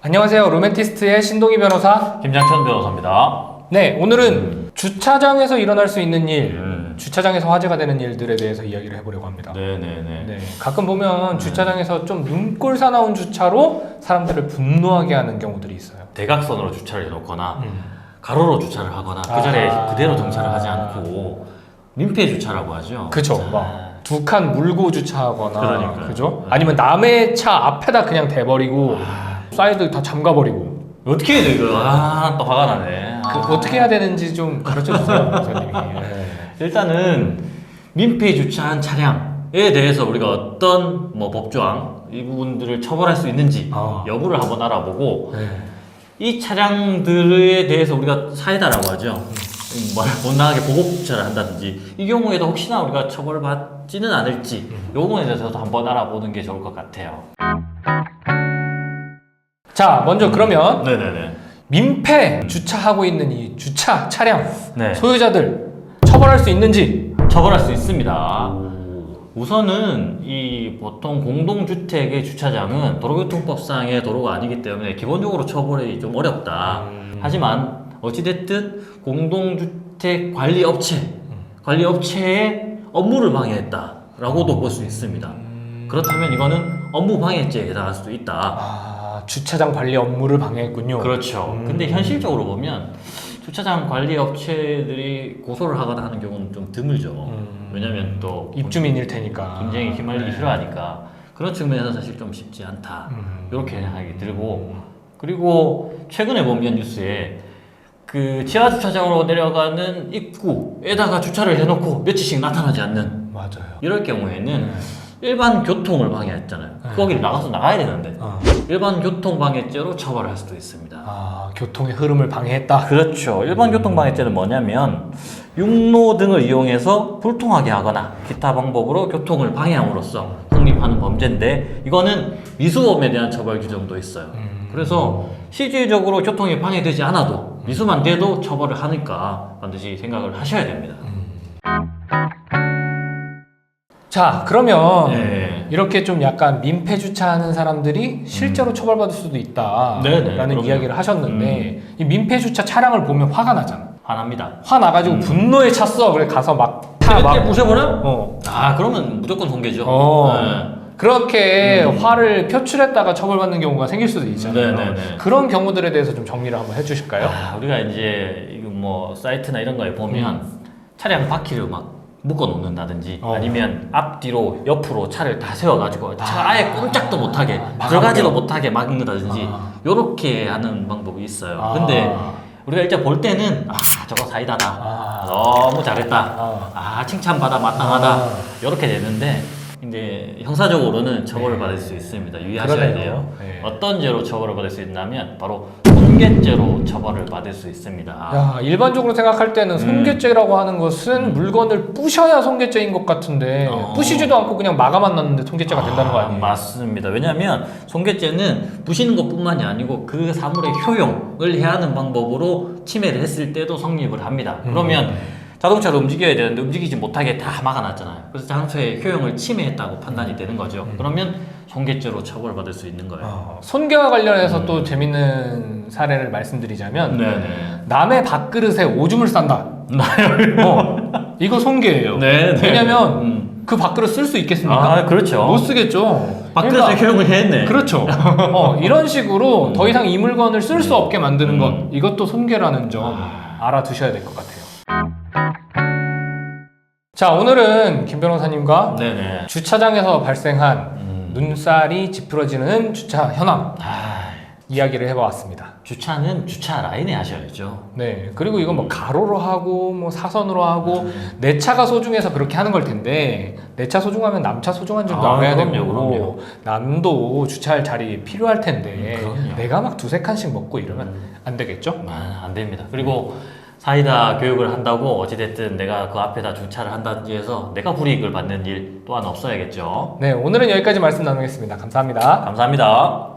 안녕하세요. 로맨티스트의 신동희 변호사. 김장천 변호사입니다. 네, 오늘은 주차장에서 일어날 수 있는 일, 주차장에서 화제가 되는 일들에 대해서 이야기를 해보려고 합니다. 네네네. 네, 가끔 보면 주차장에서 좀 눈꼴 사나운 주차로 사람들을 분노하게 하는 경우들이 있어요. 대각선으로 주차를 해놓거나 가로로 주차를 하거나 그 자리에 그대로 정차를 하지 않고 민폐 주차라고 하죠. 그쵸. 막 두 칸 물고 주차하거나, 그러니까요. 그죠? 아니면 남의 차 앞에다 그냥 대버리고 사이드 다 잠가버리고. 어떻게 해야 돼 이거? 또 화가 나네. 어떻게 해야 되는지 좀 가르쳐 주세요, 선생님이. 네. 일단은 민폐 주차한 차량에 대해서 우리가 어떤 법조항 이 부분들을 처벌할 수 있는지 여부를 한번 알아보고 네. 이 차량들에 대해서 우리가 사이다라고 하죠. 못 나가게 보복 주차를 한다든지 이 경우에도 혹시나 우리가 처벌받지는 않을지 이 부분에 대해서도 한번 알아보는 게 좋을 것 같아요. 자, 먼저 그러면 네네네. 민폐 주차하고 있는 이 주차 차량 네. 소유자들 처벌할 수 있는지. 처벌할 수 있습니다. 우선은 이 보통 공동주택의 주차장은 도로교통법상의 도로가 아니기 때문에 기본적으로 처벌이 좀 어렵다. 하지만 어찌됐든 공동주택 관리업체의 업무를 방해했다라고도 볼 수 있습니다. 그렇다면 이거는 업무방해죄에 해당할 수도 있다. 주차장 관리 업무를 방해했군요. 그렇죠. 근데 현실적으로 보면 주차장 관리 업체들이 고소를 하거나 하는 경우는 좀 드물죠. 왜냐면 또 입주민일 테니까. 경쟁에 휘말리기 네. 싫어하니까 그런 측면에서 사실 좀 쉽지 않다. 이렇게 생각이 들고, 그리고 최근에 보면 뉴스에 그 지하 주차장으로 내려가는 입구에다가 주차를 해놓고 며칠씩 나타나지 않는, 맞아요. 이럴 경우에는 일반 교통을 방해했잖아요. 거기를 나가야 되는데 일반 교통 방해죄로 처벌을 할 수도 있습니다. 교통의 흐름을 방해했다. 그렇죠. 일반 교통 방해죄는 뭐냐면 육로 등을 이용해서 불통하게 하거나 기타 방법으로 교통을 방해함으로써 성립하는 범죄인데, 이거는 미수범에 대한 처벌 규정도 있어요. 그래서 실질적으로 교통이 방해되지 않아도 미수만 돼도 처벌을 하니까 반드시 생각을 하셔야 됩니다. 자, 그러면 네. 이렇게 좀 약간 민폐 주차하는 사람들이 실제로 처벌받을 수도 네네, 있다라는 그럼요. 이야기를 하셨는데 이 민폐 주차 차량을 보면 화가 나잖아. 화납니다. 화 나가지고 분노에 찼어. 그래 가서 막 다 이렇게 막 부셔버려? 그러면 무조건 손괴죠. 네. 그렇게 화를 표출했다가 처벌받는 경우가 생길 수도 있잖아요. 네네네. 그런 경우들에 대해서 좀 정리를 한번 해주실까요? 우리가 이제 이거 사이트나 이런 거에 보면 차량 바퀴를 막 묶어 놓는다든지 아니면 앞뒤로 옆으로 차를 다 세워가지고 차가 아예 꼼짝도 못하게 들어가지도 못하게 막는다든지 요렇게 하는 방법이 있어요. 근데 우리가 일단 볼 때는 저거 사이다다, 너무 잘했다, 칭찬받아 마땅하다, 요렇게 되는데 이제 형사적으로는 처벌을 받을 수 있습니다. 유의하셔야 그러네요. 돼요. 네. 어떤 죄로 처벌을 받을 수 있냐면 바로 손괴죄로 처벌을 받을 수 있습니다. 야, 일반적으로 생각할 때는 손괴죄라고 하는 것은 물건을 부셔야 손괴죄인 것 같은데 부시지도 않고 그냥 마감만 놨는데 손괴죄가 된다는 거 아니에요? 맞습니다. 왜냐하면 손괴죄는 부시는 것뿐만이 아니고 그 사물의 효용을 해하는 방법으로 침해를 했을 때도 성립을 합니다. 그러면 자동차를 움직여야 되는데 움직이지 못하게 다 막아놨잖아요. 그래서 자동차의 효용을 침해했다고 판단이 되는 거죠. 그러면 손괴죄로 처벌받을 수 있는 거예요. 손괴와 관련해서 또 재밌는 사례를 말씀드리자면 네네. 남의 밥그릇에 오줌을 싼다. 이거 손괴예요. 네네. 왜냐면 그 밥그릇 쓸 수 있겠습니까? 그렇죠. 못 쓰겠죠. 밥그릇의 효용을 해했네. 그렇죠. 이런 식으로 더 이상 이 물건을 쓸 수 없게 만드는 것, 이것도 손괴라는 점 알아두셔야 될 것 같아요. 자, 오늘은 김 변호사님과 네네. 주차장에서 발생한 눈살이 찌푸러지는 주차 현황 이야기를 해보았습니다. 주차는 주차 라인에 하셔야죠. 네, 그리고 이건 뭐 가로로 하고 뭐 사선으로 하고 내 차가 소중해서 그렇게 하는 걸 텐데 내 차 소중하면 남차 소중한 줄도 알아야 되고 그럼요. 남도 주차할 자리 필요할 텐데 그럼요. 내가 막 두세 칸씩 먹고 이러면 안 되겠죠? 안 됩니다. 그리고 사이다 교육을 한다고 어찌됐든 내가 그 앞에다 주차를 한다든지 해서 내가 불이익을 받는 일 또한 없어야겠죠. 네, 오늘은 여기까지 말씀 나누겠습니다. 감사합니다. 감사합니다.